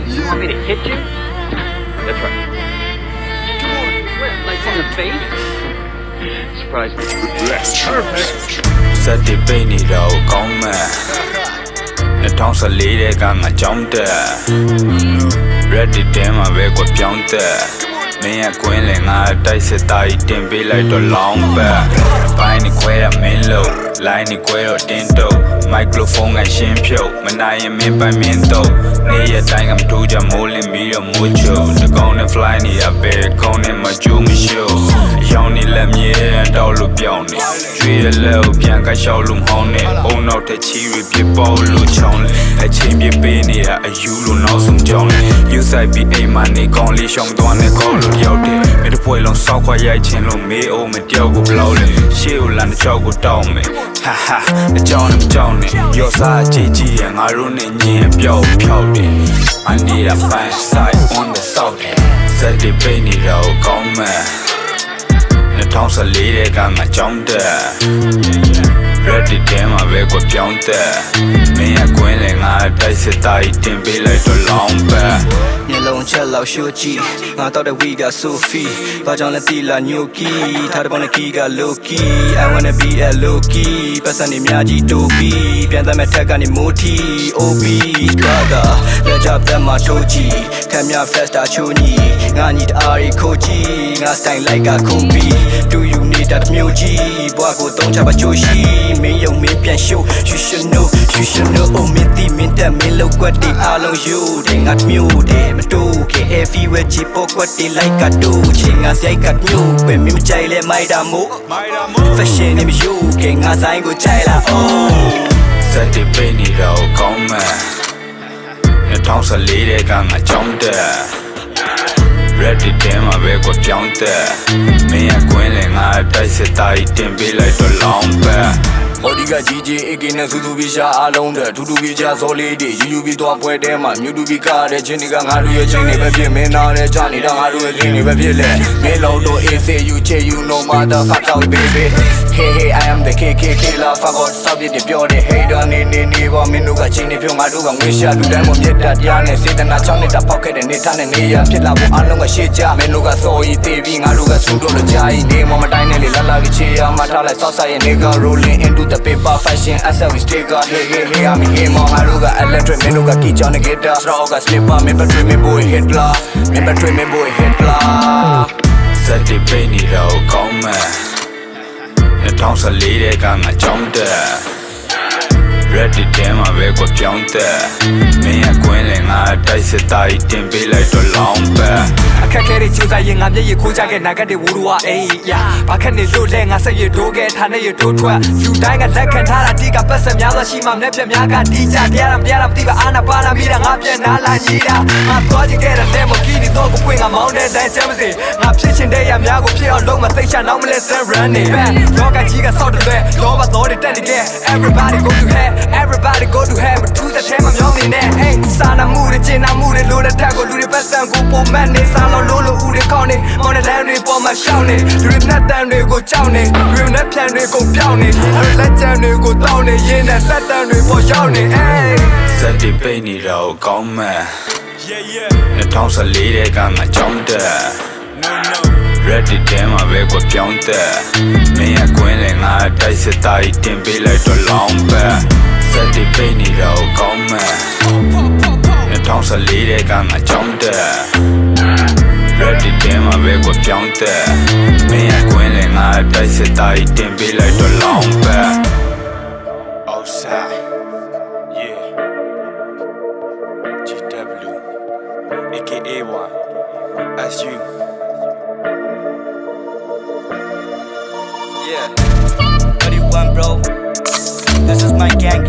You want me to hit you? That's right. Come on, what, like from the face? Surprise me. That's perfect. စက်တီပိတ်နေတော့ကောင်းမဲ့2014တဲ့ကငါကြောင်းတက် Ready တဲမှာပဲကွပြောင်းတက်မင်းရဲ့ကွင်းလင်ငါတိုက်စစ်သားကြီးတင်ပေးလိုက်တော့လောင်းပတ်ဘိုင်းနေခွဲရမင်းလို့လိုင်းနေခွဲတော့တင်းတုပ်မိုက်ကရိုဖုန်းကရှင်းဖြုတ်မနိုင်ရင်မင်းပိုင်မင်းတော့နေရတိုင်းကမတူကြမိုးလင်းပြီးတော့မိုးချိုတကောင်းနဲ့ fly နေရပဲကောင်းနဲ့မကျိုးမရှိရောင်နေလက်မြေတောက်လို့ပြောင်းနေကျွေးရလက်ကိုပြန်ကရှောက်လို့မဟောင်းနဲ့အုံနောက်တဲ့ချီတွေပြပေါလို့ချောင်းလေအချင်းပြပေးနေတာအယူလို့နောက်ဆုံးကြောင်းလေယူဆိုင်ပြီးအိမ်မှာနေကောင်းလေးရှောင်းသွားနဲ့ကောင်းလို့ရောက်တယ်မင်းတို့ပွဲလုံးစောက်ခွာရိုက်ချင်လို့မေးအောင်မတယောက်ကိုဘလောက်လဲရှေ့ကိုလမ်းတစ်ချောက်ကိုတောင်းမယ်ဟာဟာအကြောင်းနဲ့မကြောင်းနဲ့ရောစားကြည့်ကြည့်ရငါတို့နဲ့ညင်ပြောက်ဖြောက်တယ် I need a fine side on the south စက်တီပိတ်နေတော့ကောင်းမဲ့2014တဲ့ကငါကြောင်းတက် Ready တဲမှာပဲကွပြောင်းတက်မင်းရဲ့ကွင်းလင်ငါတိုက်စစ်သားကြီးတင်ပေးလိုက်တော့လောင်းပတ်မျက်လုံးချက်လောက်ရှိုးကြည့်ငါတော့တဲ့ဝီကဆိုဖီဘာကြောင့်လဲတီလာညိုကီထားတဲ့ပေါင်းနဲ့ကီကလိုကီ I wanna be a loki ပတ်စံနေများကြီးတိုးပြီးပြန်သက်မဲ့ထက်ကနေမိုးထီ OB Spraga လက်ချပ်မှာထိုးကြည့်ခံမြ festa ချိုးညီငါညီတအားရီခိုးကြည့်ငါ style like a kobe Do you need that မျိုးကြီးဘွားကိုတုံးချပါချိုးရှိမင်းယုံမင်းပြန်ရှိုး You should know oh မင်းတီမင်းတက်မင်းလောက်ကွက်တီအားလုံးယူတယ်ငါမျိုးတယ်မတူခင် everywhere ချီပေါကွက်တီ like a do ချင်းငါစိုက်ကမျိုးပဲမင်းမကြိုက်လဲမိုက်တာမို့ fashion နဲ့မယူခင်ငါဆိုင်ကိုကြိုက်လာ oh စက်တီပိတ်နေတော့ကောင်းမဲ့2014တဲ့ကငါကြောင်းတက် Ready တဲမှာပဲကွပြောင်းတက်မင်းရဲ့ကွင်းလင်ငါတိုက်စစ်သားကြီးတင်ပေးလိုက်တော့လောင်းပတ်အော်ဒီက GJ AK နဲ့စူးစူးပြီးရှာအားလုံးတဲ့ထူးထူးပြီးချဇော်လေးတွေယူယူပြီးသွားပွဲတဲမှာမြူတူပြီးကားတဲ့ချင်းတွေကငါတို့ရဲ့ချင်းတွေပဲဖြစ်မင်းနာတဲ့ကြနေတာငါတို့ရဲ့ချင်းတွေပဲဖြစ်လေမင်းလုံးတို့ ACU you no matter fuck out baby hey I am the KK killer fuck out stop it ပြောတယ် hater နေပါမင်းတို့ကချင်းတွေပြောငါတို့ကငွေရှာလူတိုင်းမမြတ်တရားနဲ့စေတနာချောင်းနဲ့တပေါက်ခဲ့တဲ့နေထားနဲ့နေရဖြစ်လာဖို့အားလုံးကရှေ့ကြမင်းတို့ကစော်ရီသေးပြီးငါတို့ကစူတော့လို့ကြာရင်နေမတိုင်းနဲ့လေလာလာပြီးချေရမှထားလိုက်ဆော့ဆိုင်ရဲ့ nigga rolling into the paper fashion SL sticker hey I'm here more haruga electric menuga ki chone guitar stroga slipper me betray me boy Hitlerစက်တီပိတ်နေတော့ကောင်းမဲ့2014တဲ့ကငါကြောင်းတက် Ready တဲမှာပဲကွပြောင်းတက်မင်းရဲ့ကွင်းလင်ငါတိုက်စစ်သားကြီးတင်ပေးလိုက်တော့လောင်းပတ်အခက်ခဲတွေကြိုးစားရင်ငါမျက်ရည်ခိုးကြခဲ့နာဂတ်တွေဝူရဝအေးယာဘာခက်နေလို့လဲငါစိတ်ရတိုးခဲ့ထားနေရတိုးထွက်လူတိုင်းကလက်ခံထားတာဒီကပတ်စံများစွာရှိမှမျက်ပြများကတီးကြတရားမမသိပါအာနာပါလာမိတာငါပြန်နာလာညီတာငါသွားကြခဲ့တဲ့လက်မကီးနေတော့ကိုပွင့်ငါမောင်းတဲ့တိုင်းချမ်းမစေငါဖြစ်ချင်တဲ့ရများကိုဖြစ်အောင်လုံးမသိချာနောက်မလဲ stand running back လောကကြီးကဆော့တယ်လောဘတော်တွေတက်နေခဲ့ everybody go to hell everybody go to hell သူစတဲ့ထဲမှာမျောနေနဲ့ hey စာနာမှုတွေကျင်နာမှုတွေလို့တဲ့ထက်ကိုလူတွေပတ်စံကိုပုံမှန်နေစားလို့လို့ဦးတွေကောင်းနေမော်နယ်လန်တွေပေါ်မှာရှောင်းနေလူတွေနဲ့တန်တွေကိုကြောက်နေလူတွေနဲ့ဖြန်တွေကုန်ပြောင်းနေလက်ချမ်းတွေကိုတောင်းနေရင်းနဲ့သက်တမ်းတွေပေါ်ရောက်နေ hey စက်တီပိတ်နေတော့ကောင်းမဲ့2014တဲ့ကငါကြောင်းတက် Ready တဲမှာပဲကွပြောင်းတက်မင်းရဲ့ကွင်းလင်ငါတိုက်စစ်သားကြီးတင်ပေးလိုက်တော့လောင်းပတ်စက်တီပိတ်နေတော့ကောင်းမဲ့2014တဲ့ကငါကြောင်းတက် Ready တဲမှာပဲကွပြောင်းတက်မင်းရဲ့ကွင်းလင်ငါတိုက်စစ်သားကြီးတင်ပေးလိုက်တော့လောင်းပတ် Outside yeah GW aka one as you yeah what do you want bro this is my gang